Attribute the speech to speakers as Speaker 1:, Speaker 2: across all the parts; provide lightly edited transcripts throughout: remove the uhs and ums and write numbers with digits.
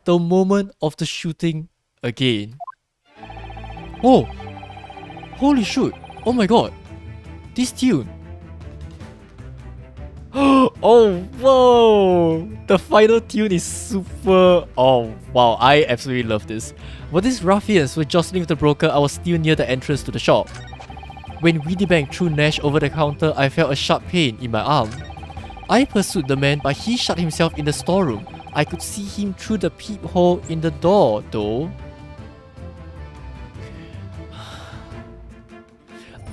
Speaker 1: the moment of the shooting again. Oh! Holy shoot! Oh my god! This tune! Oh, whoa! The final tune is super... Oh, wow, I absolutely love this. While these ruffians were jostling with the broker, I was still near the entrance to the shop. When Weedy Bang threw Nash over the counter, I felt a sharp pain in my arm. I pursued the man, but he shut himself in the storeroom. I could see him through the peephole in the door, though.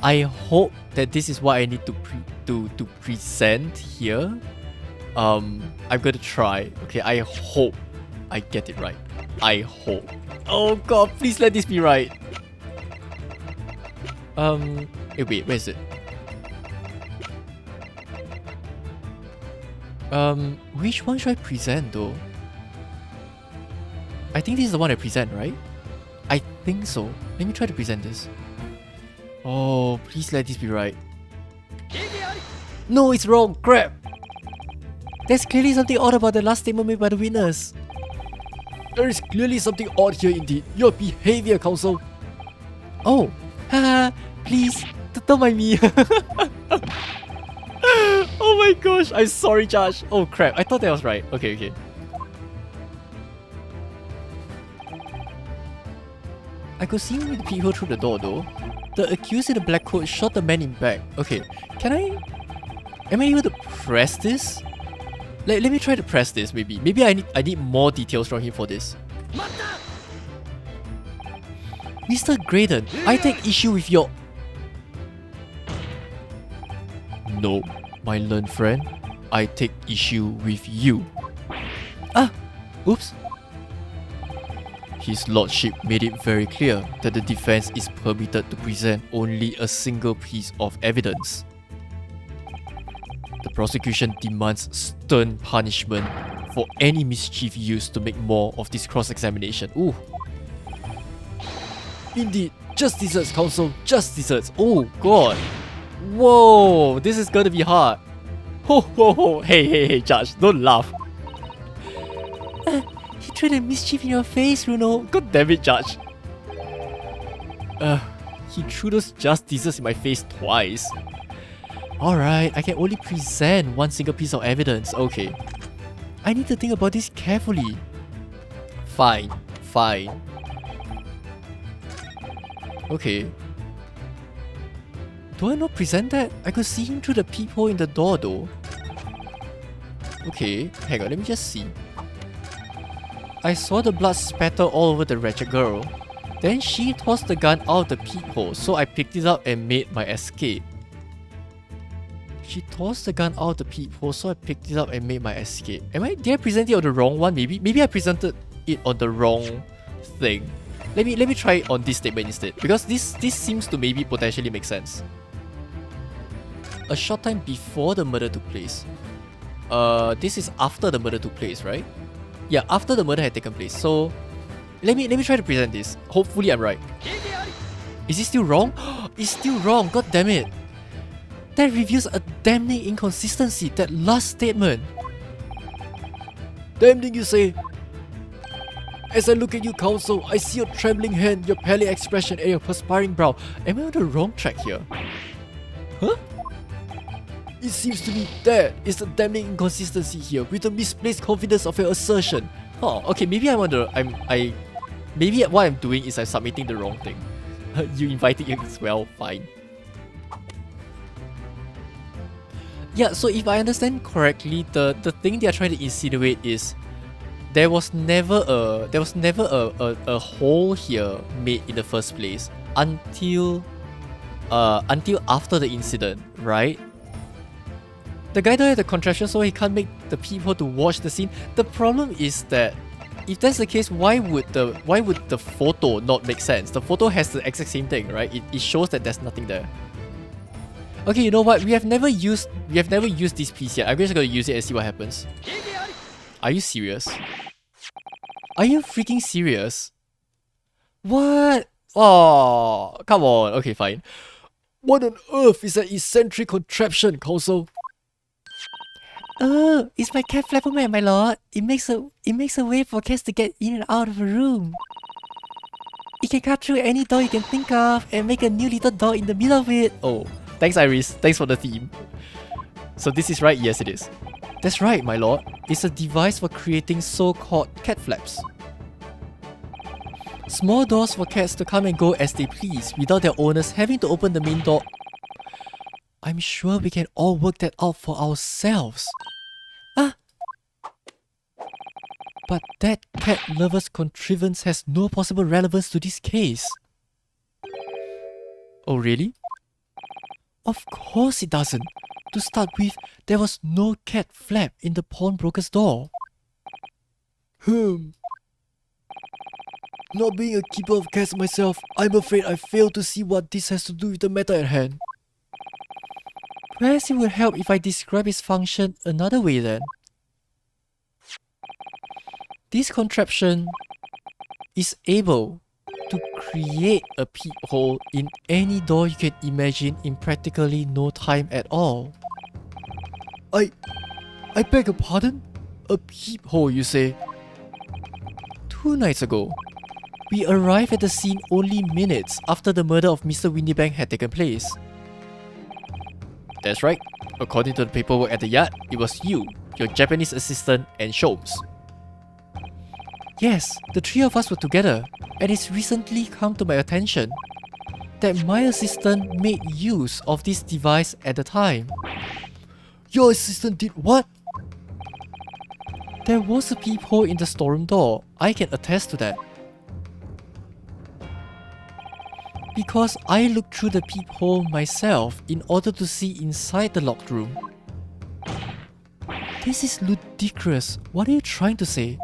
Speaker 1: I hope that this is what I need to present here. I'm gonna try. Okay, I hope I get it right. I hope. Oh god, please let this be right. Wait, where is it? Which one should I present though? I think this is the one I present, right? I think so. Let me try to present this. Oh, please let this be right. No, it's wrong. Crap. There's clearly something odd about the last statement made by the witness. There is clearly something odd here indeed. Your behavior, counsel. Oh, haha, please, don't mind me. Oh my gosh, I'm sorry, Judge. Oh crap, I thought that was right. Okay. I could see him with the people through the door though. The accused in the black coat shot the man in back. Okay, am I able to press this? Let me try to press this maybe. Maybe I need more details from him for this. Mr. Graydon, I take issue with your... No, my learned friend. I take issue with you. Ah! Oops. His lordship made it very clear that the defense is permitted to present only a single piece of evidence. The prosecution demands stern punishment for any mischief used to make more of this cross-examination. Ooh. Indeed, just desserts, counsel, just desserts. Oh god. Whoa, this is gonna be hard. Ho. Hey, Judge, don't laugh. He threw the mischief in your face, Runo. God damn it, Judge. He threw those just desserts in my face twice. Alright, I can only present one single piece of evidence. Okay. I need to think about this carefully. Fine. Okay. Do I not present that? I could see him through the peephole in the door though. Okay, hang on, let me just see. I saw the blood spatter all over the wretched girl. Then she tossed the gun out of the peephole, so I picked it up and made my escape. She tossed the gun out of the peephole, so I picked it up and made my escape. Did I present it on the wrong one maybe? Maybe I presented it on the wrong thing. Let me try it on this statement instead, because this seems to maybe potentially make sense. A short time before the murder took place. This is after the murder took place, right? Yeah, after the murder had taken place. So let me try to present this. Hopefully I'm right. Is it still wrong? It's still wrong, god damn it. That reveals a damning inconsistency, that last statement. Damning, you say? As I look at you, counsel, I see your trembling hand, your pale expression, and your perspiring brow. Am I on the wrong track here? Huh? It seems to me that is the damning inconsistency here, with the misplaced confidence of your assertion. Oh, okay, maybe maybe what I'm doing is I'm submitting the wrong thing. You invited it as well, fine. Yeah, so if I understand correctly, the thing they are trying to insinuate is there was never a hole here made in the first place until after the incident, right? The guy don't have the contraption, so he can't make the people to watch the scene. The problem is that if that's the case, why would the photo not make sense? The photo has the exact same thing, right? It shows that there's nothing there. Okay, you know what? We have never used this piece yet. I'm just gonna use it and see what happens. Are you serious? Are you freaking serious? What? Oh, come on. Okay, fine. What on earth is an eccentric contraption, counsel? Oh, it's my cat Flapperman, my lord. It makes a way for cats to get in and out of a room. It can cut through any door you can think of and make a new little door in the middle of it. Oh, thanks Iris. Thanks for the theme. So this is right? Yes, it is. That's right, my lord. It's a device for creating so-called cat flaps. Small doors for cats to come and go as they please without their owners having to open the main door. I'm sure we can all work that out for ourselves. Ah! But that cat lover's contrivance has no possible relevance to this case. Oh really? Of course it doesn't. To start with, there was no cat flap in the pawnbroker's door. Not being a keeper of cats myself, I'm afraid I fail to see what this has to do with the matter at hand. Perhaps it would help if I describe its function another way then. This contraption is able to create a peephole in any door you can imagine in practically no time at all. I beg your pardon? A peephole, you say? 2 nights ago, we arrived at the scene only minutes after the murder of Mr. Windybank had taken place. That's right. According to the paperwork at the yard, it was you, your Japanese assistant, and Sholmes. Yes, the 3 of us were together, and it's recently come to my attention that my assistant made use of this device at the time. Your assistant did what? There was a peephole in the storeroom door. I can attest to that. Because I looked through the peephole myself in order to see inside the locked room. This is ludicrous. What are you trying to say?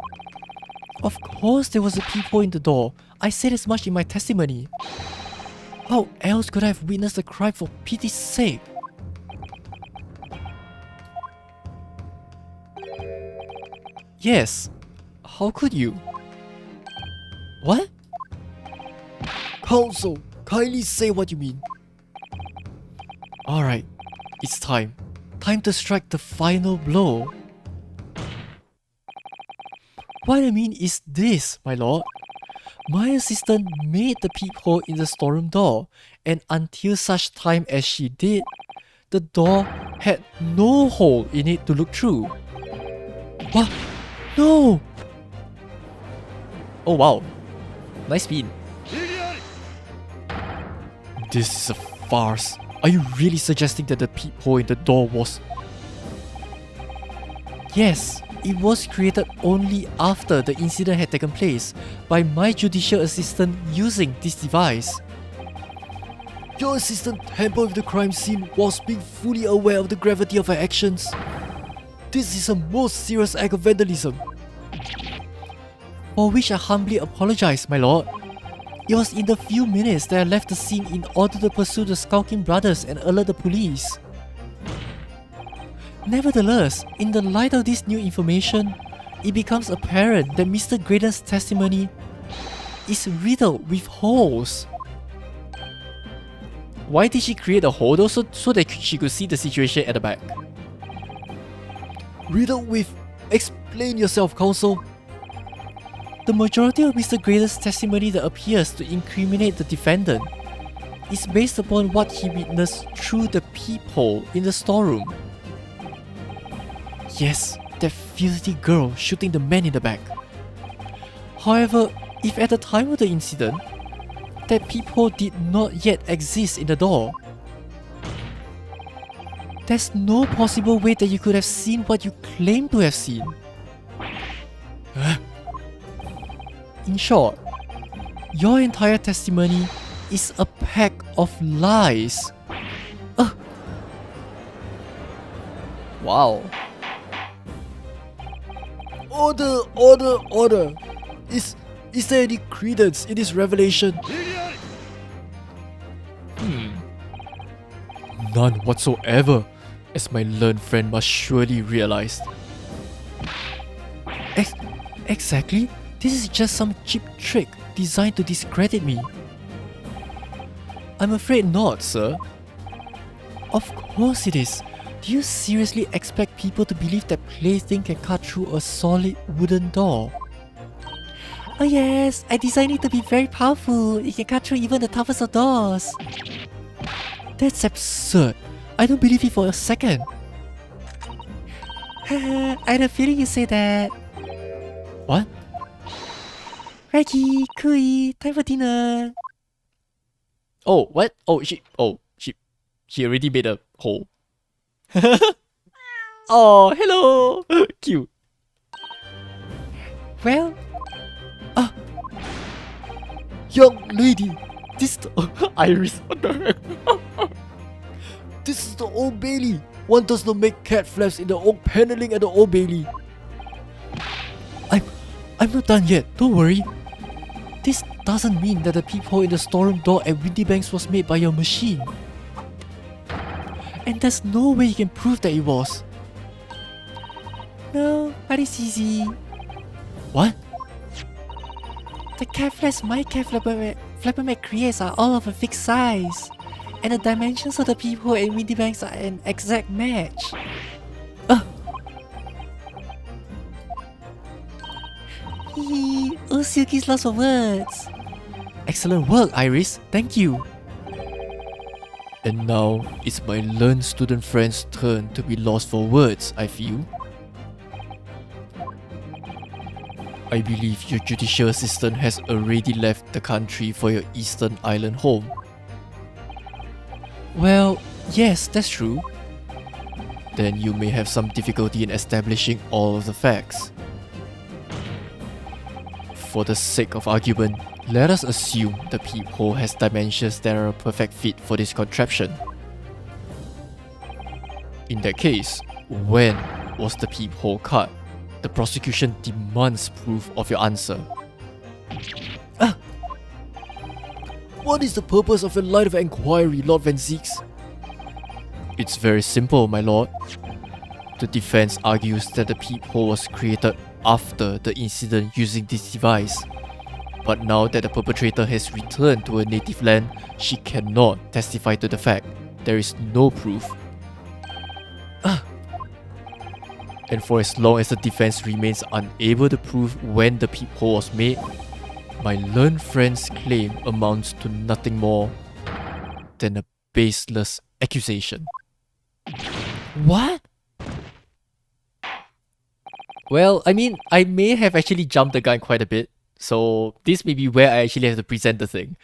Speaker 1: Of course there was a peephole in the door. I said as much in my testimony. How else could I have witnessed the crime, for pity's sake? Yes. How could you? What? Counsel, kindly say what you mean. Alright, it's time. Time to strike the final blow. What I mean is this, my lord. My assistant made the peephole in the storeroom door, and until such time as she did, the door had no hole in it to look through. What? No! Oh wow. Nice spin. This is a farce. Are you really suggesting that the peephole in the door was... Yes, it was created only after the incident had taken place by my judicial assistant using this device. Your assistant tampered with the crime scene whilst being fully aware of the gravity of her actions. This is a most serious act of vandalism. For which I humbly apologize, my lord. It was in the few minutes that I left the scene in order to pursue the skulking brothers and alert the police. Nevertheless, in the light of this new information, it becomes apparent that Mr. Graydon's testimony is riddled with holes. Why did she create a hole though, so that she could see the situation at the back? Riddled with... Explain yourself, counsel. The majority of Mr. Graydon's testimony that appears to incriminate the defendant is based upon what he witnessed through the peephole in the storeroom. Yes, that filthy girl shooting the man in the back. However, if at the time of the incident, that peephole did not yet exist in the door, there's no possible way that you could have seen what you claim to have seen. In short, your entire testimony is a pack of lies. Wow. Order, order, order. Is there any credence in this revelation? None whatsoever, as my learned friend must surely realize. Exactly? This is just some cheap trick designed to discredit me. I'm afraid not, sir. Of course it is. Do you seriously expect people to believe that plaything can cut through a solid wooden door? Oh yes, I designed it to be very powerful. It can cut through even the toughest of doors. That's absurd. I don't believe it for a second. I had a feeling you say that. What? Reggie, Kui, time for dinner. Oh, what? She already made a hole. Oh, hello. Cute. Well, young lady, this is the Iris. What the heck? This is the Old Bailey. One does not make cat flaps in the oak paneling at the Old Bailey. I'm not done yet, don't worry. This doesn't mean that the peephole in the storeroom door at Windybanks was made by your machine. And there's no way you can prove that it was. No, but it's easy. What? The cat flaps my cat flapper creates are all of a fixed size. And the dimensions of the peephole and Windybanks are an exact match. Oh, Silky's lost for words. Excellent work, Iris. Thank you. And now, it's my learned student friend's turn to be lost for words, I feel. I believe your judicial assistant has already left the country for your Eastern Island home. Well, yes, that's true. Then you may have some difficulty in establishing all of the facts. For the sake of argument, let us assume the peephole has dimensions that are a perfect fit for this contraption. In that case, when was the peephole cut? The prosecution demands proof of your answer. What is the purpose of your line of inquiry, Lord Van Zieks? It's very simple, my lord. The defense argues that the peephole was created after the incident using this device. But now that the perpetrator has returned to her native land, she cannot testify to the fact. There is no proof. And for as long as the defense remains unable to prove when the peephole was made, my learned friend's claim amounts to nothing more than a baseless accusation. What? Well, I mean, I may have actually jumped the gun quite a bit, so this may be where I actually have to present the thing.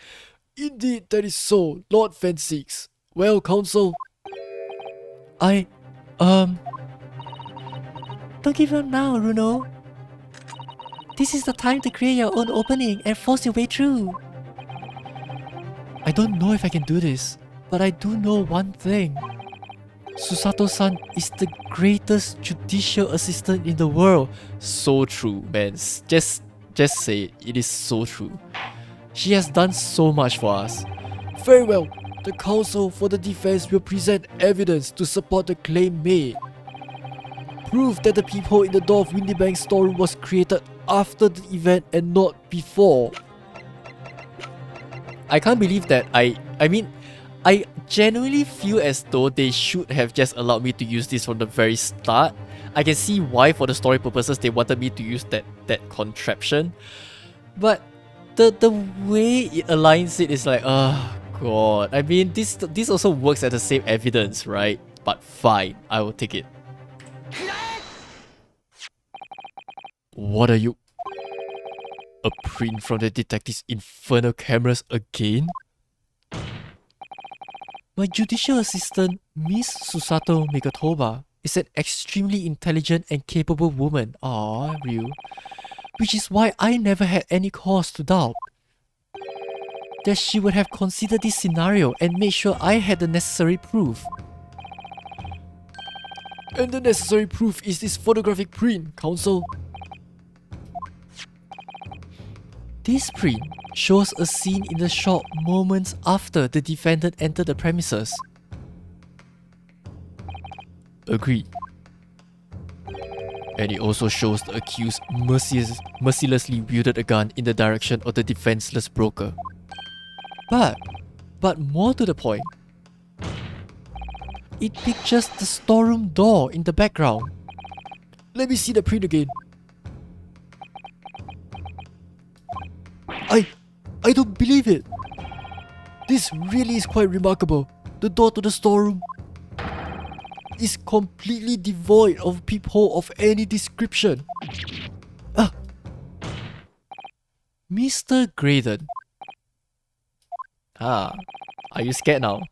Speaker 1: Indeed, that is so, Lord Van Zieks. Well, counsel, don't give up now, Runo. This is the time to create your own opening and force your way through. I don't know if I can do this, but I do know one thing. Susato-san is the greatest judicial assistant in the world. So true, man. Just say it. It is so true. She has done so much for us. Very well. The counsel for the defense will present evidence to support the claim made. Proof that the peephole in the door of Windybank's storeroom was created after the event and not before. I can't believe that I genuinely feel as though they should have just allowed me to use this from the very start. I can see why for the story purposes they wanted me to use that contraption. But the way it aligns it is like, oh god. I mean, this also works as the same evidence, right? But fine, I will take it. What are you? A print from the detective's infernal cameras again? My judicial assistant, Miss Susato Megatoba, is an extremely intelligent and capable woman. Aww, real. Which is why I never had any cause to doubt that she would have considered this scenario and made sure I had the necessary proof. And the necessary proof is this photographic print, counsel. This print shows a scene in the shop moments after the defendant entered the premises. Agreed. And it also shows the accused mercilessly wielded a gun in the direction of the defenseless broker. But more to the point, It pictures the storeroom door in the background. Let me see the print again. I don't believe it. This really is quite remarkable. The door to the storeroom is completely devoid of peephole of any description. Mr. Graydon. Are you scared now?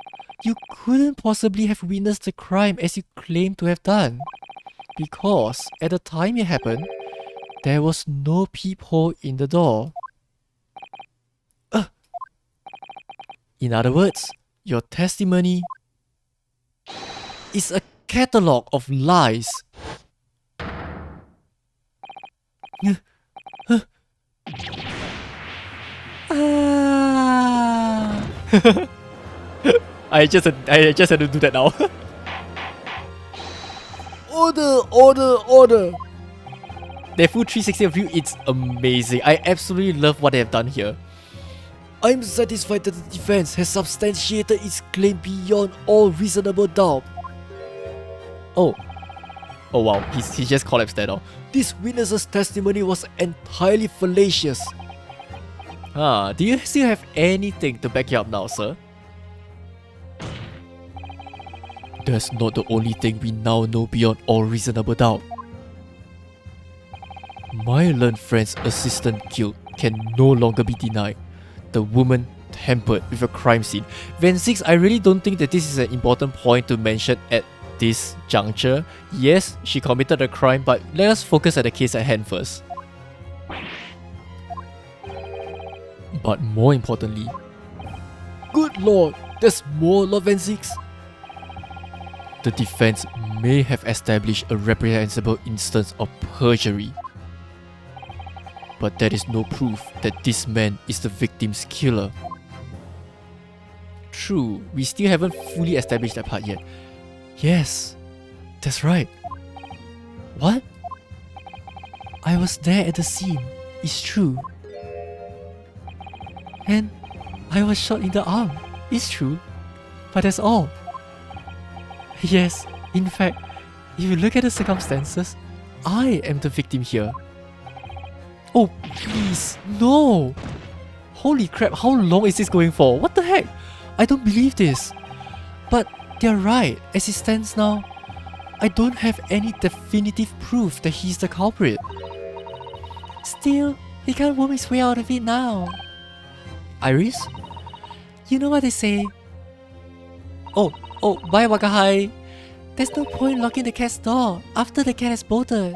Speaker 1: You couldn't possibly have witnessed the crime as you claim to have done. Because at the time it happened, there was no peephole in the door. In other words, your testimony is a catalogue of lies. I just had to do that now. Order! Their full 360 view, it's amazing. I absolutely love what they have done here. I'm satisfied that the defense has substantiated its claim beyond all reasonable doubt. Oh wow, he just collapsed that. This witness's testimony was entirely fallacious. Do you still have anything to back you up now, sir? That's not the only thing we now know beyond all reasonable doubt. My learned friend's assistant guilt can no longer be denied. The woman tampered with a crime scene. Van 6, I really don't think that this is an important point to mention at this juncture. Yes, she committed a crime, but let us focus at the case at hand first. But more importantly, good lord, there's more, Lord Van 6. The defense may have established a reprehensible instance of perjury, but that is no proof that this man is the victim's killer. True, we still haven't fully established that part yet. Yes, that's right. What? I was there at the scene, it's true. And I was shot in the arm, it's true. But that's all. Yes, in fact, if you look at the circumstances, I am the victim here. Oh, please, no! Holy crap, how long is this going for? What the heck? I don't believe this. But they're right, as it stands now, I don't have any definitive proof that he's the culprit. Still, he can't worm his way out of it now. Iris? You know what they say? Oh, bye Wakahai. There's no point locking the cat's door after the cat has bolted.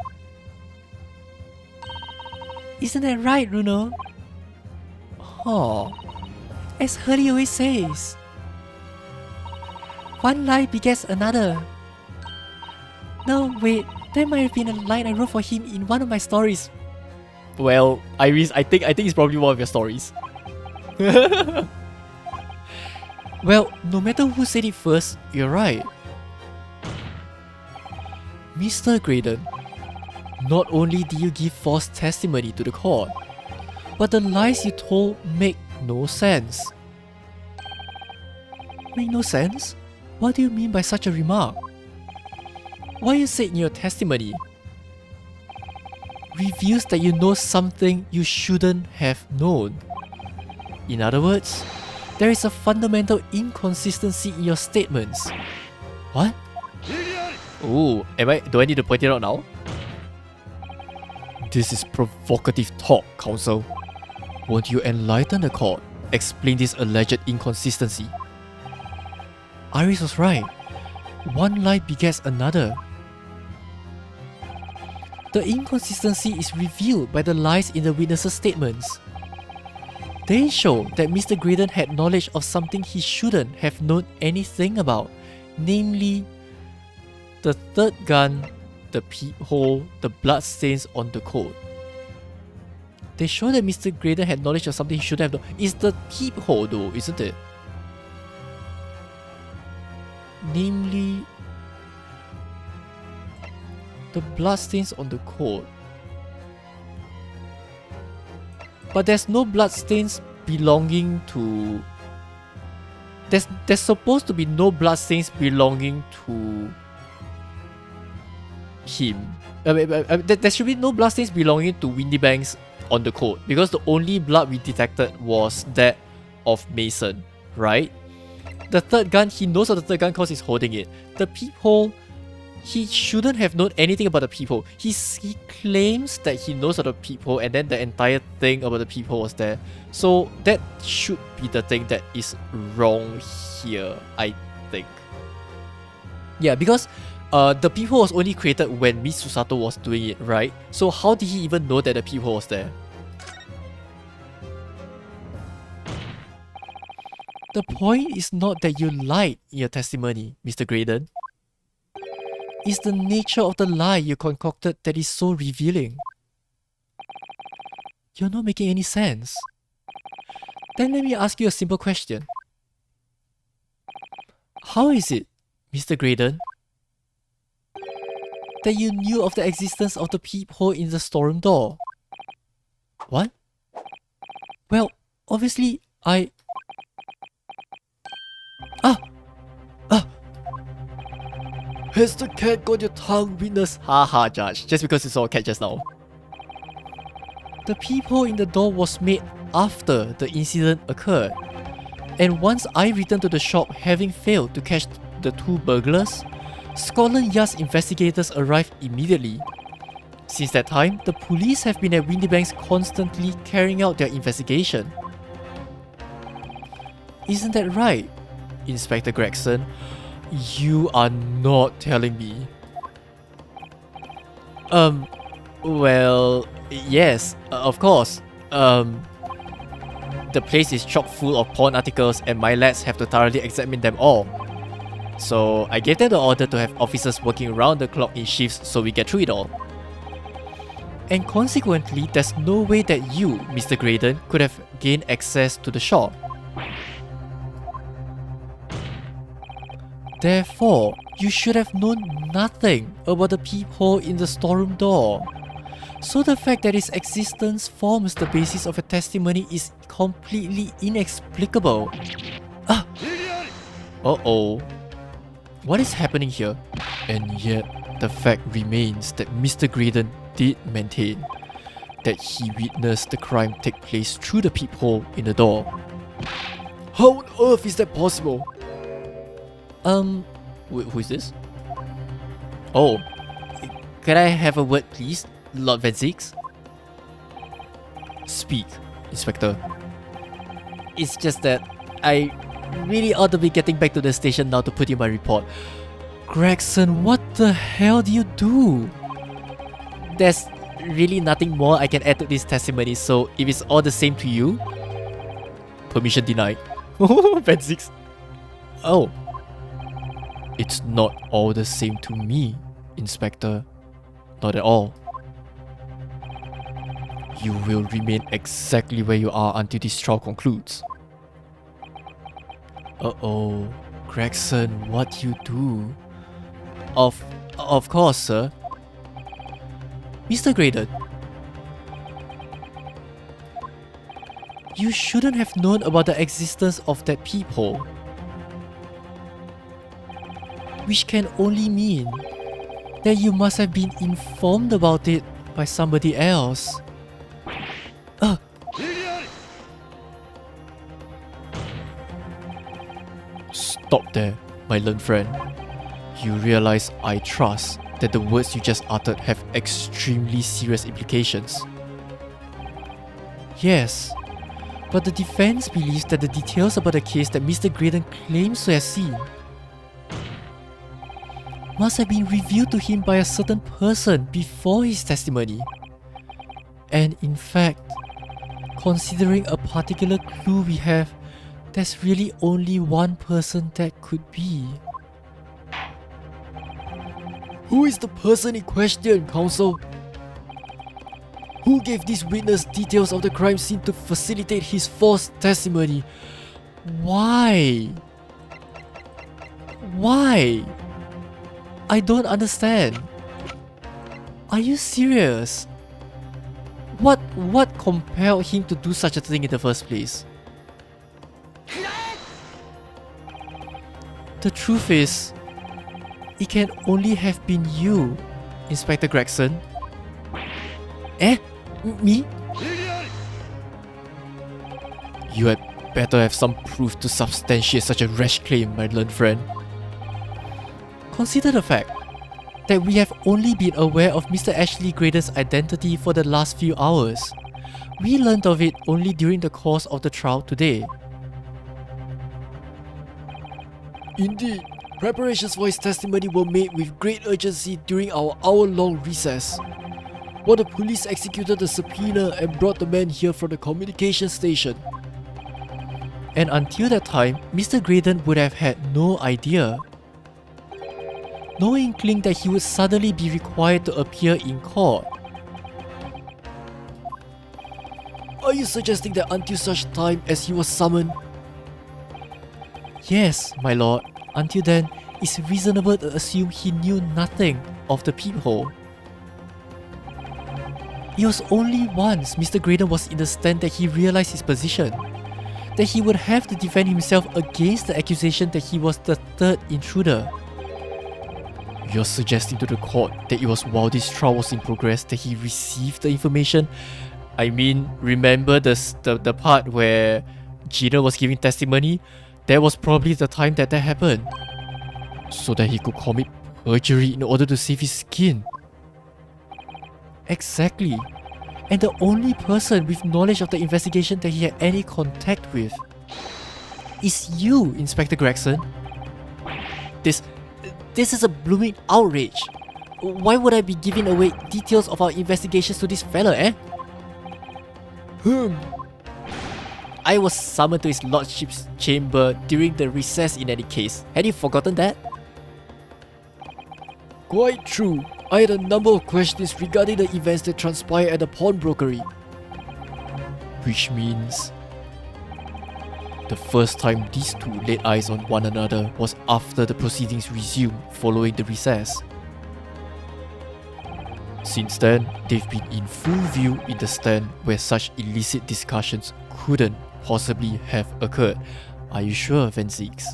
Speaker 1: Isn't that right, Runo? Oh, as Hurley always says, one lie begets another. No, wait, that might have been a line I wrote for him in one of my stories. Well, Iris, I think it's probably one of your stories. Well, no matter who said it first, you're right. Mr. Graydon, not only did you give false testimony to the court, but the lies you told make no sense. Make no sense? What do you mean by such a remark? What you said in your testimony reveals that you know something you shouldn't have known. In other words, there is a fundamental inconsistency in your statements. What? Oh, do I need to point it out now? This is provocative talk, counsel. Won't you enlighten the court? Explain this alleged inconsistency. Iris was right. One lie begets another. The inconsistency is revealed by the lies in the witnesses' statements. They show that Mr. Graydon had knowledge of something he shouldn't have known anything about, namely the third gun, the peephole, the bloodstains on the coat. They show that Mr. Graydon had knowledge of something he shouldn't have known. It's the peephole though, isn't it? Namely the bloodstains on the coat. But there's no bloodstains belonging to there's supposed to be no bloodstains belonging to him. There should be no bloodstains belonging to Windybanks on the code, because the only blood we detected was that of Mason, right? The third gun, he knows of the third gun because he's holding it. The peephole, he shouldn't have known anything about the peephole. He claims that he knows of the peephole, and then the entire thing about the peephole was there. So that should be the thing that is wrong here, I think. Yeah, because the peephole was only created when Miss Susato was doing it, right? So how did he even know that the peephole was there? The point is not that you lied in your testimony, Mr. Graydon. It's the nature of the lie you concocted that is so revealing. You're not making any sense. Then let me ask you a simple question. How is it, Mr. Graydon, that you knew of the existence of the peephole in the storeroom door? What? Well, obviously, Has the cat got your tongue, witness? Haha, Judge, just because you saw a cat just now. The peephole in the door was made after the incident occurred. And once I returned to the shop having failed to catch the two burglars, Scotland Yard's investigators arrived immediately. Since that time, the police have been at Windybanks constantly carrying out their investigation. Isn't that right, Inspector Gregson? You are not telling me. Well, yes, of course. The place is chock full of porn articles and my lads have to thoroughly examine them all. So I gave them the order to have officers working around the clock in shifts so we get through it all. And consequently, there's no way that you, Mr. Graydon, could have gained access to the shop. Therefore, you should have known nothing about the peephole in the storeroom door. So the fact that its existence forms the basis of a testimony is completely inexplicable. Uh-oh. What is happening here? And yet, the fact remains that Mr. Graydon did maintain that he witnessed the crime take place through the peephole in the door. How on earth is that possible? Who is this? Oh, can I have a word please, Lord Van Zieks? Speak, Inspector. It's just that I really ought to be getting back to the station now to put in my report. Gregson, what the hell do you do? There's really nothing more I can add to this testimony, so if it's all the same to you, permission denied. Van Zieks. Oh. It's not all the same to me, Inspector. Not at all. You will remain exactly where you are until this trial concludes. Uh-oh. Gregson, what you do? Of course, sir. Mr. Graydon, you shouldn't have known about the existence of that peephole. Which can only mean that you must have been informed about it by somebody else. Stop there, my learned friend. You realize I trust that the words you just uttered have extremely serious implications. Yes, but the defense believes that the details about the case that Mr. Graydon claims to have seen must have been revealed to him by a certain person before his testimony. And in fact, considering a particular clue we have, there's really only one person that could be. Who is the person in question, counsel? Who gave this witness details of the crime scene to facilitate his false testimony? Why? Why? I don't understand. Are you serious? What compelled him to do such a thing in the first place? The truth is, it can only have been you, Inspector Gregson. Eh? Me? You had better have some proof to substantiate such a rash claim, my learned friend. Consider the fact that we have only been aware of Mr. Ashley Graydon's identity for the last few hours. We learned of it only during the course of the trial today. Indeed, preparations for his testimony were made with great urgency during our hour-long recess, while the police executed the subpoena and brought the man here from the communication station. And until that time, Mr. Graydon would have had no idea. No inkling that he would suddenly be required to appear in court. Are you suggesting that until such time as he was summoned? Yes, my lord. Until then, it's reasonable to assume he knew nothing of the peephole. It was only once Mr. Graydon was in the stand that he realized his position, that he would have to defend himself against the accusation that he was the third intruder. You're suggesting to the court that it was while this trial was in progress that he received the information? I mean, remember the part where Gina was giving testimony? That was probably the time that happened. So that he could commit perjury in order to save his skin. Exactly. And the only person with knowledge of the investigation that he had any contact with is you, Inspector Gregson. This is a blooming outrage. Why would I be giving away details of our investigations to this fella, eh? I was summoned to his lordship's chamber during the recess in any case. Had you forgotten that? Quite true. I had a number of questions regarding the events that transpired at the pawnbrokery. Which means the first time these two laid eyes on one another was after the proceedings resumed following the recess. Since then, they've been in full view in the stand where such illicit discussions couldn't possibly have occurred. Are you sure, Van Zieks?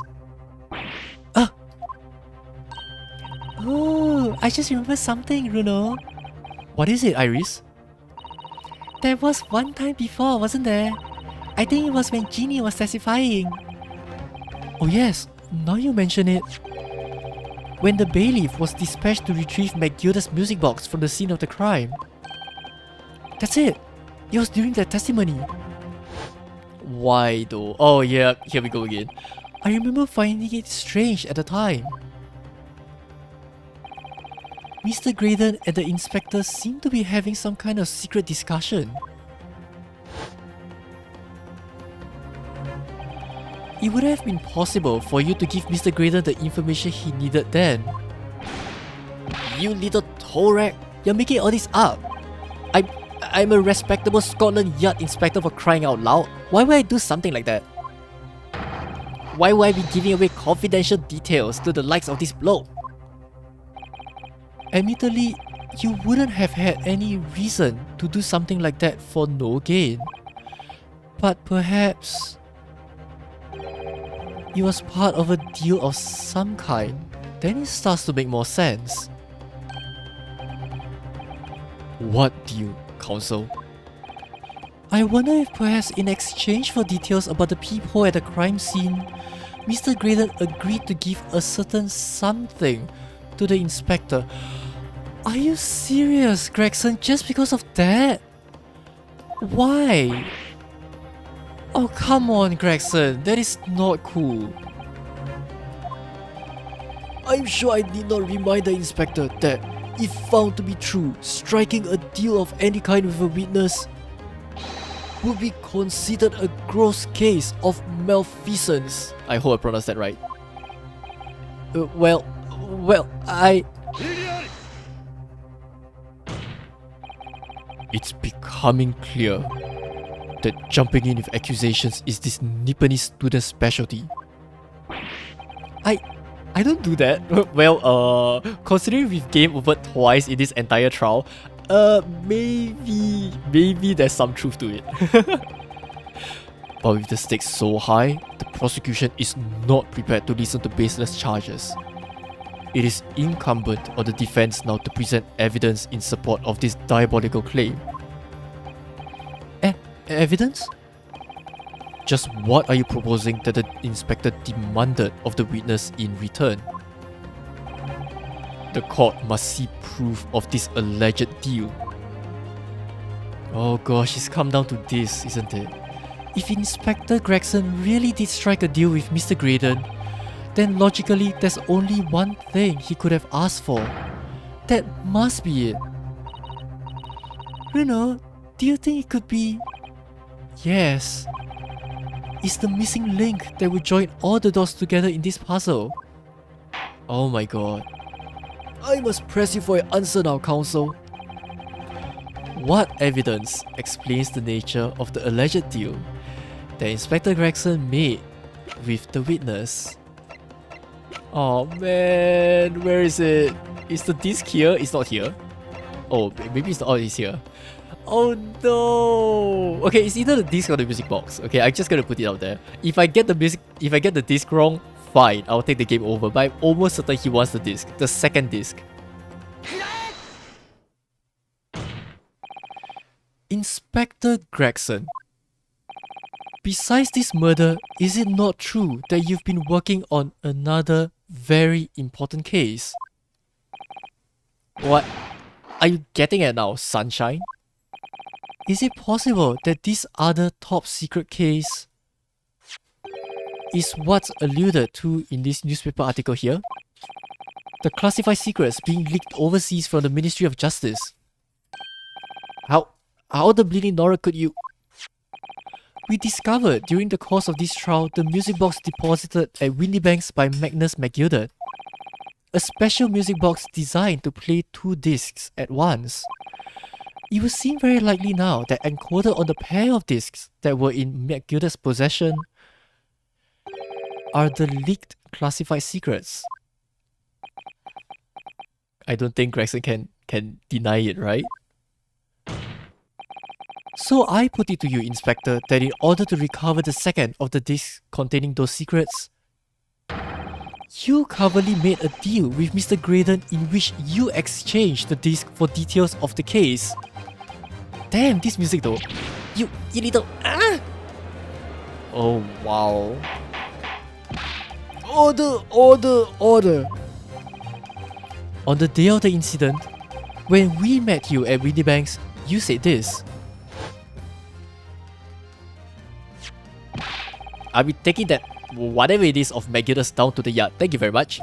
Speaker 1: Oh, I just remembered something, Bruno. What is it, Iris? There was one time before, wasn't there? I think it was when Jeannie was testifying. Oh yes, now you mention it. When the bailiff was dispatched to retrieve McGilda's music box from the scene of the crime. That's it. It was during that testimony. Why though? Oh yeah, here we go again. I remember finding it strange at the time. Mr. Graydon and the inspector seemed to be having some kind of secret discussion. It would have been possible for you to give Mr. Graydon the information he needed then. You little toe rag, you're making all this up. I'm a respectable Scotland Yard inspector for crying out loud. Why would I do something like that? Why would I be giving away confidential details to the likes of this bloke? Admittedly, you wouldn't have had any reason to do something like that for no gain. But perhaps it was part of a deal of some kind. Then it starts to make more sense. What deal, Counsel? I wonder if perhaps in exchange for details about the peephole at the crime scene, Mr. Graydon agreed to give a certain something to the inspector. Are you serious, Gregson? Just because of that? Why? Oh, come on, Gregson. That is not cool. I'm sure I need not remind the inspector that, if found to be true, striking a deal of any kind with a witness would be considered a gross case of malfeasance. I hope I pronounced that right. It's becoming clear that jumping in with accusations is this Nippony student's specialty. I don't do that. Well, considering we've game over twice in this entire trial, maybe there's some truth to it. But with the stakes so high, the prosecution is not prepared to listen to baseless charges. It is incumbent on the defense now to present evidence in support of this diabolical claim. Evidence? Just what are you proposing that the inspector demanded of the witness in return? The court must see proof of this alleged deal. Oh gosh, it's come down to this, isn't it? If Inspector Gregson really did strike a deal with Mr. Graydon, then logically there's only one thing he could have asked for. That must be it. Bruno, do you think it could be... Yes. It's the missing link that will join all the dots together in this puzzle. Oh my god. I must press you for your answer now, counsel. What evidence explains the nature of the alleged deal that Inspector Gregson made with the witness? Oh man, where is it? Is the disc here? It's not here. Oh, maybe it's not. Oh, it's here. Oh no! Okay, it's either the disc or the music box. Okay, I'm just gonna put it out there. If I get the disc wrong, fine, I'll take the game over. But I'm almost certain he wants the disc, the second disc. Inspector Gregson. Besides this murder, is it not true that you've been working on another very important case? What are you getting at now, sunshine? Is it possible that this other top secret case is what's alluded to in this newspaper article here? The classified secrets being leaked overseas from the Ministry of Justice. How the bleeding Nora could you... We discovered during the course of this trial the music box deposited at Windybanks by Magnus McGilded. A special music box designed to play 2 discs at once. It would seem very likely now that encoded on the pair of discs that were in McGilded's possession are the leaked classified secrets. I don't think Gregson can deny it, right? So I put it to you, Inspector, that in order to recover the second of the discs containing those secrets, you covertly made a deal with Mr. Graydon in which you exchanged the disc for details of the case. Damn, this music though. You little... Ah! Oh wow. Order, order, order. On the day of the incident, when we met you at Windybanks, you said this. I'll be taking that whatever it is of McGillis down to the yard. Thank you very much.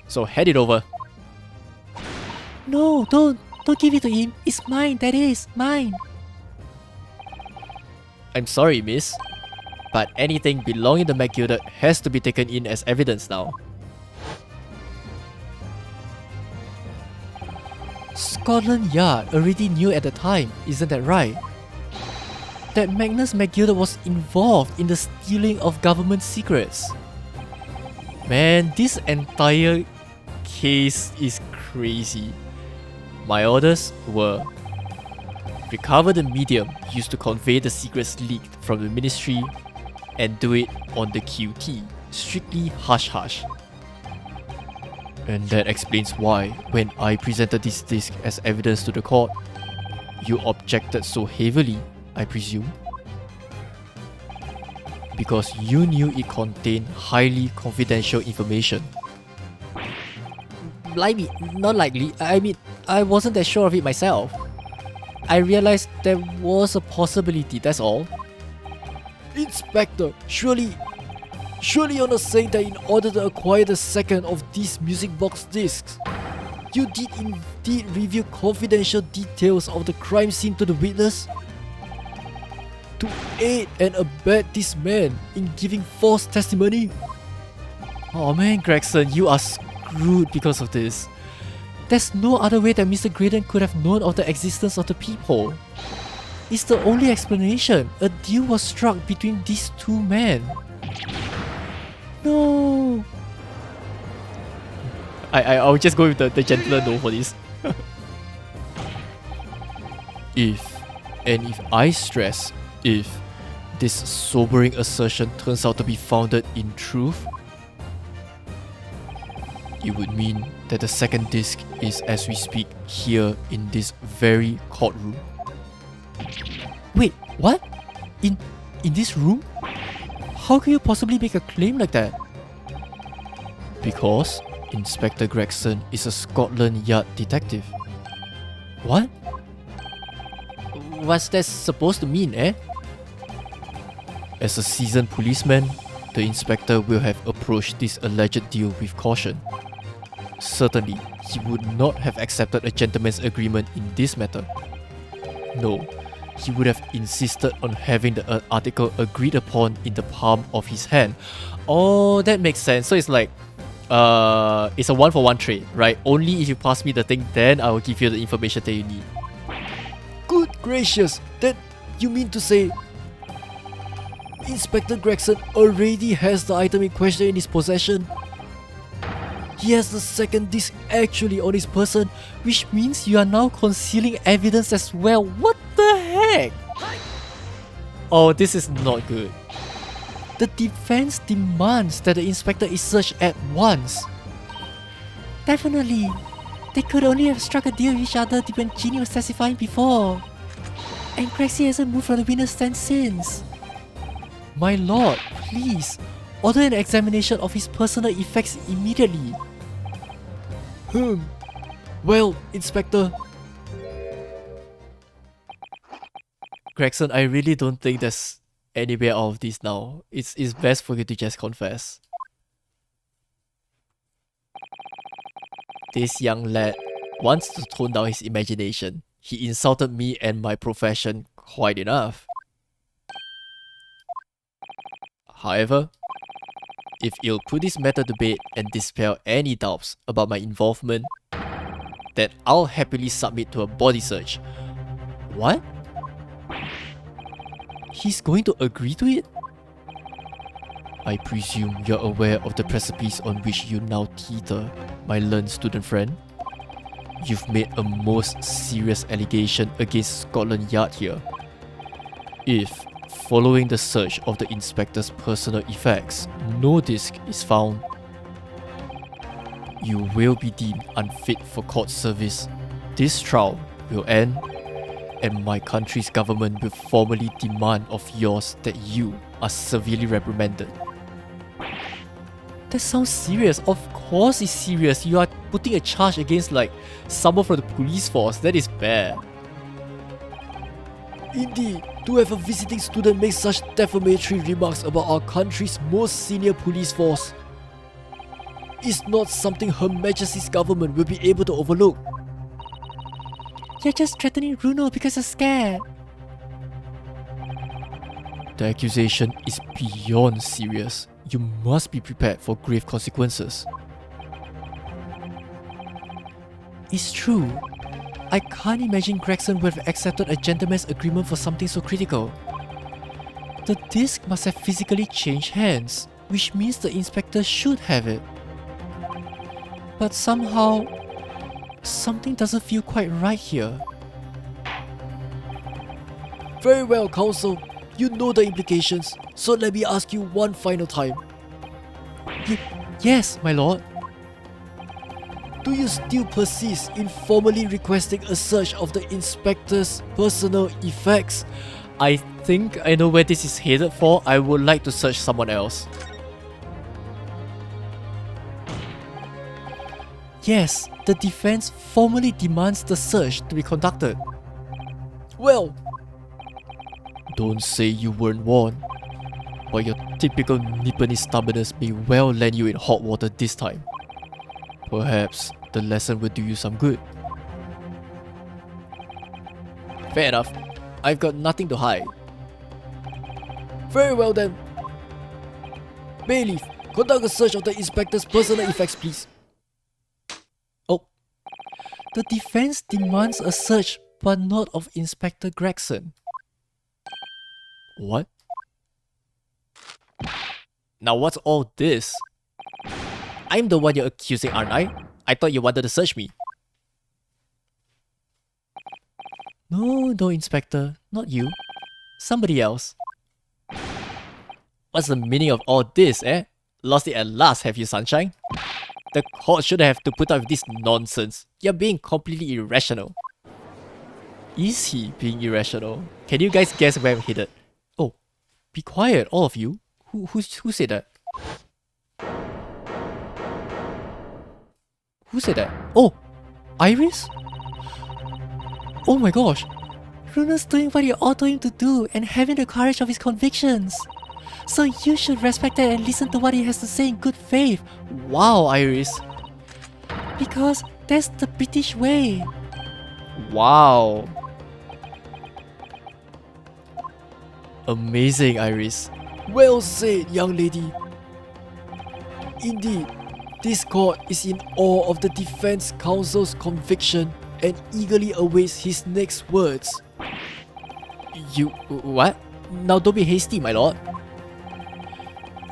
Speaker 1: So head it over. No, don't give it to him. It's mine, that is, mine. I'm sorry, miss, but anything belonging to McGilded has to be taken in as evidence now. Scotland Yard already knew at the time, isn't that right? That Magnus McGilded was involved in the stealing of government secrets. Man, this entire case is crazy. My orders were recover the medium used to convey the secrets leaked from the ministry and do it on the QT, strictly hush-hush. And that explains why, when I presented this disc as evidence to the court, you objected so heavily, I presume? Because you knew it contained highly confidential information. Blimey, not likely. I mean, I wasn't that sure of it myself. I realized there was a possibility, that's all. Inspector, surely you're not saying that in order to acquire the second of these music box discs, you did indeed reveal confidential details of the crime scene to the witness? To aid and abet this man in giving false testimony? Oh man, Gregson, you are screwed because of this. There's no other way that Mr. Graydon could have known of the existence of the peephole. It's the only explanation. A deal was struck between these 2 men. No. I'll just go with the gentler no for this. If I stress if This sobering assertion turns out to be founded in truth. It would mean that the second disc is, as we speak, here in this very courtroom. Wait, what? In this room? How can you possibly make a claim like that? Because Inspector Gregson is a Scotland Yard detective. What? What's that supposed to mean, eh? As a seasoned policeman, the inspector will have approached this alleged deal with caution. Certainly, he would not have accepted a gentleman's agreement in this matter. No, he would have insisted on having the article agreed upon in the palm of his hand. Oh, that makes sense. So it's like, it's a one-for-one trade, right? Only if you pass me the thing, then I will give you the information that you need. Good gracious, that you mean to say Inspector Gregson already has the item in question in his possession? He has the second disc actually on his person, which means you are now concealing evidence as well. What the heck? Oh, this is not good. The defense demands that the inspector is searched at once. Definitely. They could only have struck a deal with each other when Ginny was testifying before. And Cressy hasn't moved from the witness stand since. My lord, please, order an examination of his personal effects immediately. Well, Inspector. Gregson, I really don't think there's any way out of this now. It's best for you to just confess. This young lad wants to tone down his imagination. He insulted me and my profession quite enough. However, if you'll put this matter to bed and dispel any doubts about my involvement, then I'll happily submit to a body search. What? He's going to agree to it? I presume you're aware of the precipice on which you now teeter, my learned student friend. You've made a most serious allegation against Scotland Yard here. If, following the search of the inspector's personal effects, no disc is found, you will be deemed unfit for court service. This trial will end, and my country's government will formally demand of yours that you are severely reprimanded. That sounds serious. Of course it's serious. You are putting a charge against like someone from the police force. That is bad. Indeed, to have a visiting student make such defamatory remarks about our country's most senior police force is not something Her Majesty's government will be able to overlook. You're just threatening Bruno because you're scared. The accusation is beyond serious. You must be prepared for grave consequences. It's true. I can't imagine Gregson would have accepted a gentleman's agreement for something so critical. The disc must have physically changed hands, which means the inspector should have it. But somehow, something doesn't feel quite right here. Very well, counsel. You know the implications, so let me ask you one final time. Yes, my lord. Do you still persist in formally requesting a search of the inspector's personal effects? I think I know where this is headed for. I would like to search someone else. Yes, the defense formally demands the search to be conducted. Well, don't say you weren't warned, but your typical Nipponese stubbornness may well land you in hot water this time. Perhaps the lesson will do you some good. Fair enough. I've got nothing to hide. Very well then. Bailiff, conduct a search of the inspector's personal effects, please. Oh. The defense demands a search, but not of Inspector Gregson. What? Now what's all this? I'm the one you're accusing, aren't I? I thought you wanted to search me. No, Inspector. Not you. Somebody else. What's the meaning of all this, eh? Lost it at last, have you, Sunshine? The court shouldn't have to put up with this nonsense. You're being completely irrational. Is he being irrational? Can you guys guess where I'm headed? Oh, be quiet, all of you. Who said that? Who said that? Oh, Iris? Oh my gosh. Runa's doing what you all told him to do and having the courage of his convictions. So you should respect that and listen to what he has to say in good faith. Wow, Iris. Because that's the British way. Wow. Amazing, Iris. Well said, young lady. Indeed, this court is in awe of the defense counsel's conviction and eagerly awaits his next words. You... what? Now don't be hasty, my lord.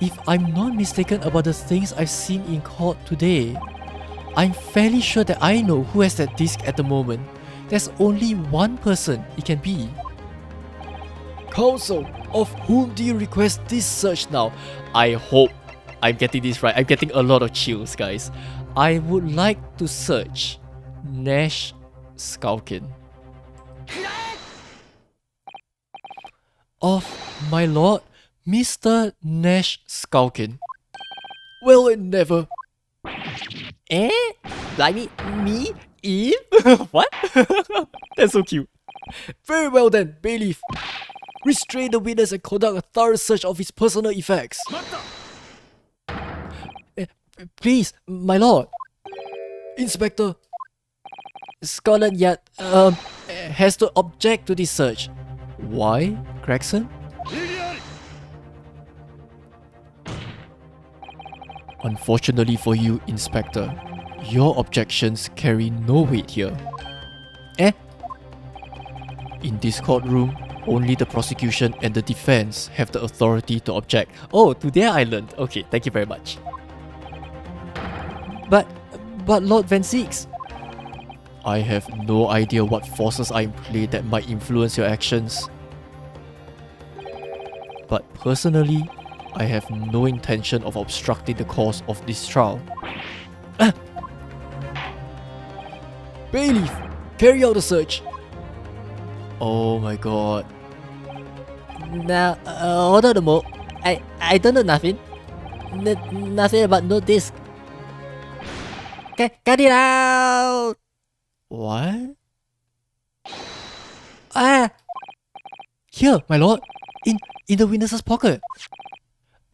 Speaker 1: If I'm not mistaken about the things I've seen in court today, I'm fairly sure that I know who has that disc at the moment. There's only one person it can be. Counsel, of whom do you request this search now? I hope I'm getting this right. I'm getting a lot of chills, guys. I would like to search Nash Skulkin. Of my lord, Mr. Nash Skulkin. Well, it never. Eh? Blimey, me? Eve? What? That's so cute. Very well then, bailiff. Restrain the witness and conduct a thorough search of his personal effects. Please, my lord. Inspector. Scotland Yard has to object to this search. Why, Gregson? Unfortunately for you, Inspector, your objections carry no weight here. Eh? In this courtroom, only the prosecution and the defense have the authority to object. Oh, to their island. Okay, thank you very much. But Lord Van Six, I have no idea what forces are in play that might influence your actions. But personally, I have no intention of obstructing the course of this trial. Bailiff, carry out the search. Oh my god. Now, hold on a mo. I don't know nothing. Nothing about no disc. Cut it out! What? Here, my lord. In the witness's pocket.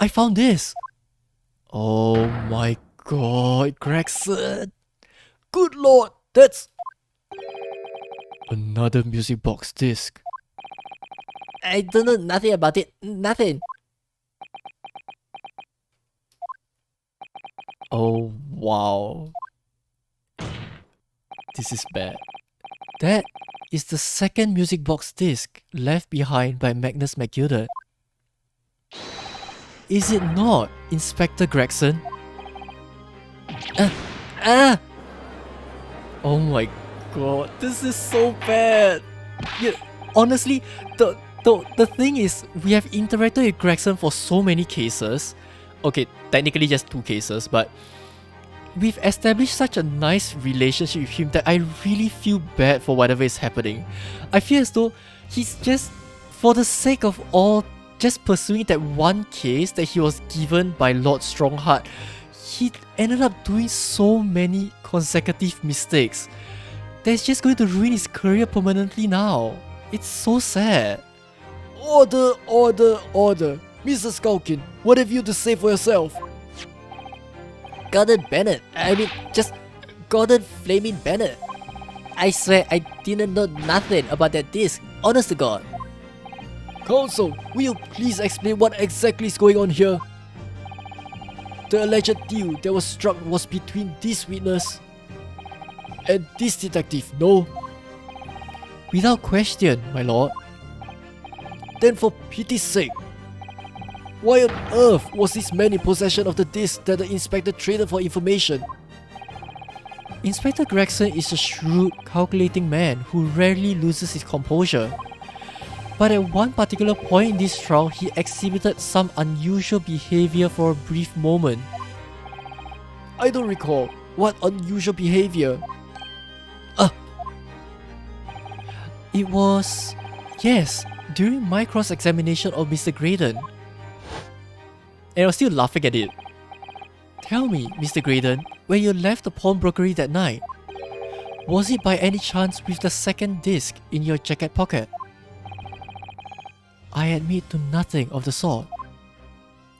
Speaker 1: I found this. Oh my god, Gregson. Good lord, that's... another music box disc. I don't know nothing about it. Nothing. Oh, wow. This is bad. That is the second music box disc left behind by Magnus McGilded. Is it not, Inspector Gregson? Oh my god, this is so bad. Yeah, honestly, the thing is, we have interacted with Gregson for so many cases. Okay, technically just 2 cases, but we've established such a nice relationship with him that I really feel bad for whatever is happening. I feel as though he's just, for the sake of all, just pursuing that one case that he was given by Lord Strongheart, he ended up doing so many consecutive mistakes that's just going to ruin his career permanently now. It's so sad. Order, order, order. Mr. Skulkin, what have you to say for yourself? Gordon Bennett. I mean, just Gordon Flaming Bennett. I swear I didn't know nothing about that disc. Honest to God. Counsel, will you please explain what exactly is going on here? The alleged deal that was struck was between this witness and this detective, no? Without question, my lord. Then for pity's sake, why on earth was this man in possession of the disc that the inspector traded for information? Inspector Gregson is a shrewd, calculating man who rarely loses his composure. But at one particular point in this trial, he exhibited some unusual behavior for a brief moment. I don't recall. What unusual behavior? It was... yes, during my cross-examination of Mr. Graydon. And I was still laughing at it. Tell me, Mr. Graydon, when you left the pawnbrokery that night, was it by any chance with the second disc in your jacket pocket? I admit to nothing of the sort.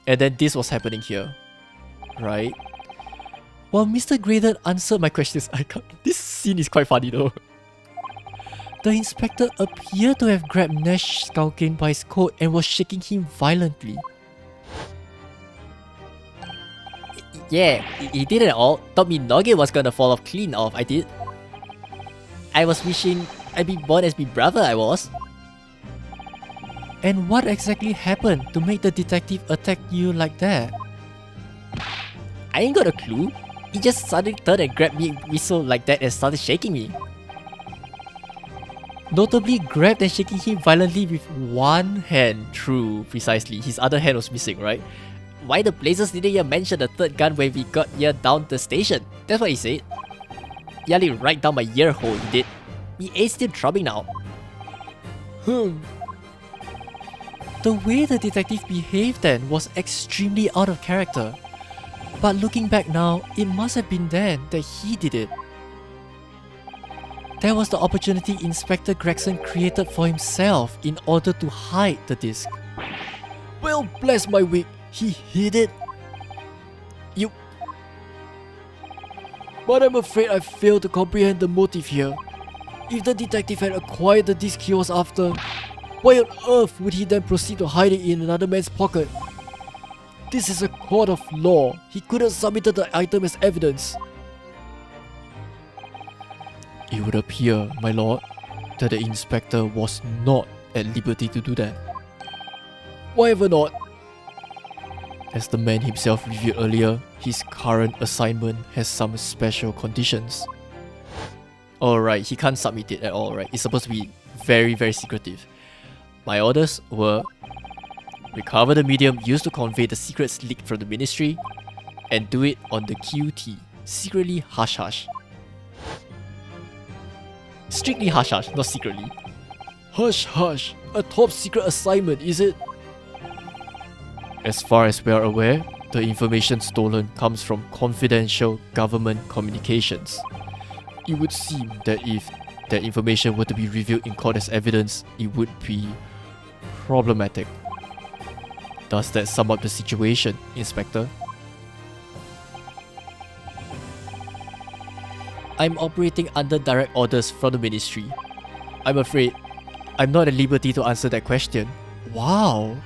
Speaker 1: And then this was happening here. Right? While Mr. Graydon answered my questions, this scene is quite funny though. The inspector appeared to have grabbed Nash Skulkin by his coat and was shaking him violently. Yeah, he did it all. Thought me noggin was gonna fall off clean off, I did. I was wishing I'd be born as my brother, I was. And what exactly happened to make the detective attack you like that? I ain't got a clue. He just suddenly turned and grabbed me whistle like that and started shaking me. Notably grabbed and shaking him violently with one hand. True, precisely. His other hand was missing, right? Why the blazes didn't you mention the third gun when we got here down the station? That's what he said. Yelling right down my ear hole, he did. Me ain't still throbbing now. The way the detective behaved then was extremely out of character. But looking back now, it must have been then that he did it. That was the opportunity Inspector Gregson created for himself in order to hide the disc. Well, bless my wig, he hid it. You... But I'm afraid I failed to comprehend the motive here. If the detective had acquired the disc he was after, why on earth would he then proceed to hide it in another man's pocket? This is a court of law. He could have submitted the item as evidence. It would appear, my lord, that the inspector was not at liberty to do that. Why ever not? As the man himself revealed earlier, his current assignment has some special conditions. Alright, he can't submit it at all, right? It's supposed to be very, very secretive. My orders were recover the medium used to convey the secrets leaked from the ministry and do it on the QT, secretly hush hush. Strictly hush hush, not secretly. Hush hush, a top secret assignment, is it? As far as we are aware, the information stolen comes from confidential government communications. It would seem that if that information were to be revealed in court as evidence, it would be problematic. Does that sum up the situation, Inspector? I'm operating under direct orders from the ministry. I'm afraid I'm not at liberty to answer that question. Wow.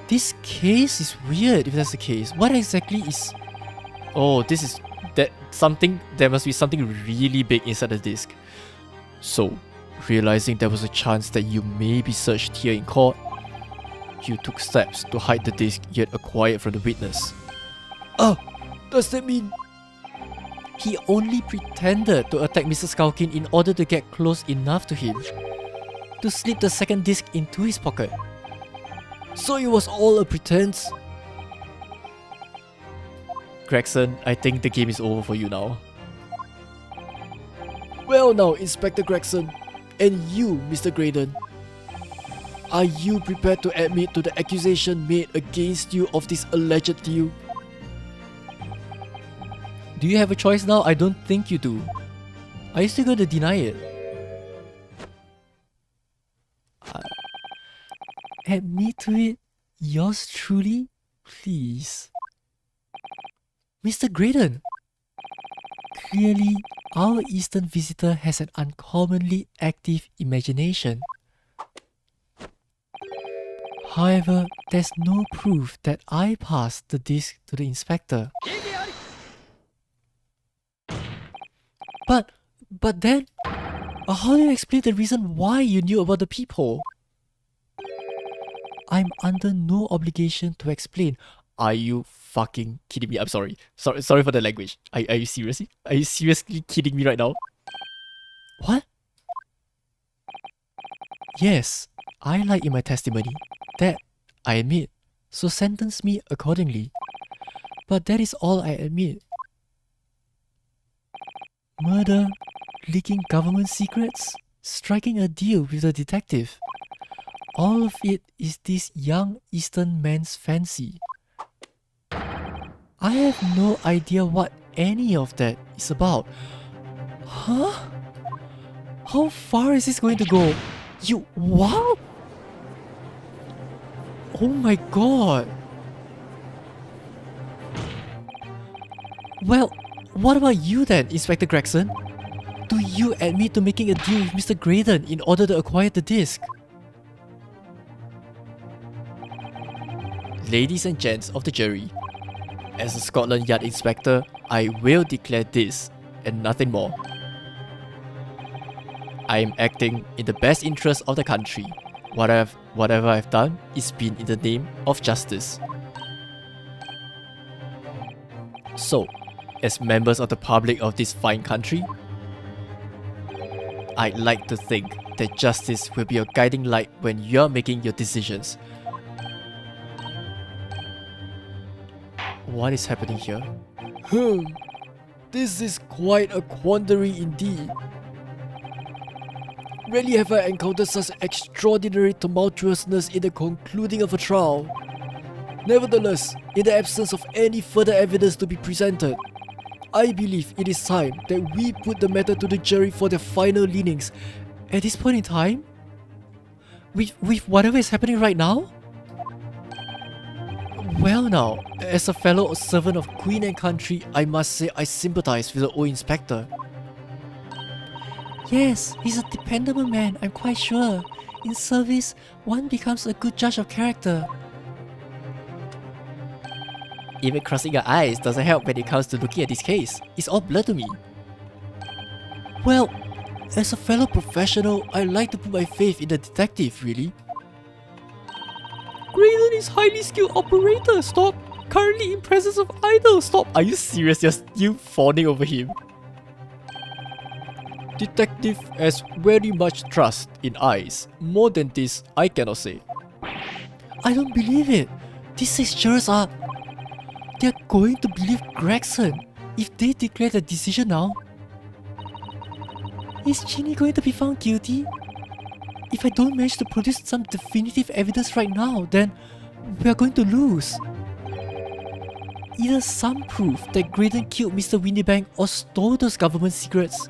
Speaker 1: This case is weird if that's the case. What exactly is... Oh, this is... There must be something really big inside the disc. So, realizing there was a chance that you may be searched here in court, you took steps to hide the disc you had acquired from the witness. Does that mean... He only pretended to attack Mr. Skulkin in order to get close enough to him to slip the second disc into his pocket. So it was all a pretense? Gregson, I think the game is over for you now. Well now, Inspector Gregson, and you, Mr. Graydon. Are you prepared to admit to the accusation made against you of this alleged deal? Do you have a choice now? I don't think you do. Are you still going to deny it? Admit to it? Yours truly? Please. Mr. Graydon! Clearly, our Eastern visitor has an uncommonly active imagination. However, there's no proof that I passed the disc to the inspector. But then, how do you explain the reason why you knew about the peephole? I'm under no obligation to explain. Are you fucking kidding me? I'm sorry. Sorry for the language. Are you seriously? Are you seriously kidding me right now? What? Yes, I lied in my testimony. That I admit. So sentence me accordingly. But that is all I admit. Murder, leaking government secrets, striking a deal with the detective. All of it is this young Eastern man's fancy. I have no idea what any of that is about. Huh? How far is this going to go? You what? Oh my god. Well, what about you then, Inspector Gregson? Do you admit to making a deal with Mr. Graydon in order to acquire the disc? Ladies and gents of the jury, as a Scotland Yard Inspector, I will declare this and nothing more. I am acting in the best interest of the country. Whatever I've done is been in the name of justice. So, as members of the public of this fine country, I'd like to think that justice will be your guiding light when you're making your decisions. What is happening here? This is quite a quandary indeed. Rarely have I encountered such extraordinary tumultuousness in the concluding of a trial. Nevertheless, in the absence of any further evidence to be presented, I believe it is time that we put the matter to the jury for their final leanings. At this point in time? With whatever is happening right now? Well now, as a fellow servant of Queen and country, I must say I sympathize with the old inspector. Yes, he's a dependable man, I'm quite sure. In service, one becomes a good judge of character. Even crossing your eyes doesn't help when it comes to looking at this case. It's all blur to me. Well, as a fellow professional, I like to put my faith in the detective, really. Graydon is highly skilled operator, stop! Currently in presence of idol, stop! Are you serious? You're still fawning over him? Detective has very much trust in eyes. More than this, I cannot say. I don't believe it. These 6 jurors are... They're going to believe Gregson if they declare the decision now. Is Ginny going to be found guilty? If I don't manage to produce some definitive evidence right now, then we're going to lose. Either some proof that Graydon killed Mr. Windybank or stole those government secrets,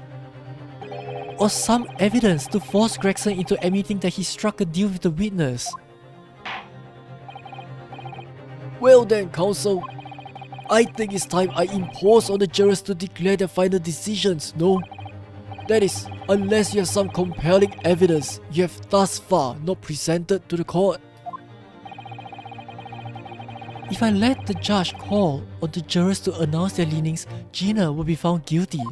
Speaker 1: or some evidence to force Gregson into admitting that he struck a deal with the witness. Well then, counsel, I think it's time I impose on the jurors to declare their final decisions, no? That is, unless you have some compelling evidence you have thus far not presented to the court. If I let the judge call on the jurors to announce their leanings, Gina will be found guilty.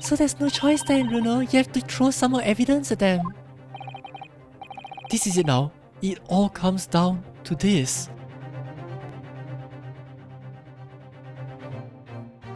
Speaker 1: So there's no choice then, Bruno. You have to throw some more evidence at them. This is it now. It all comes down to this.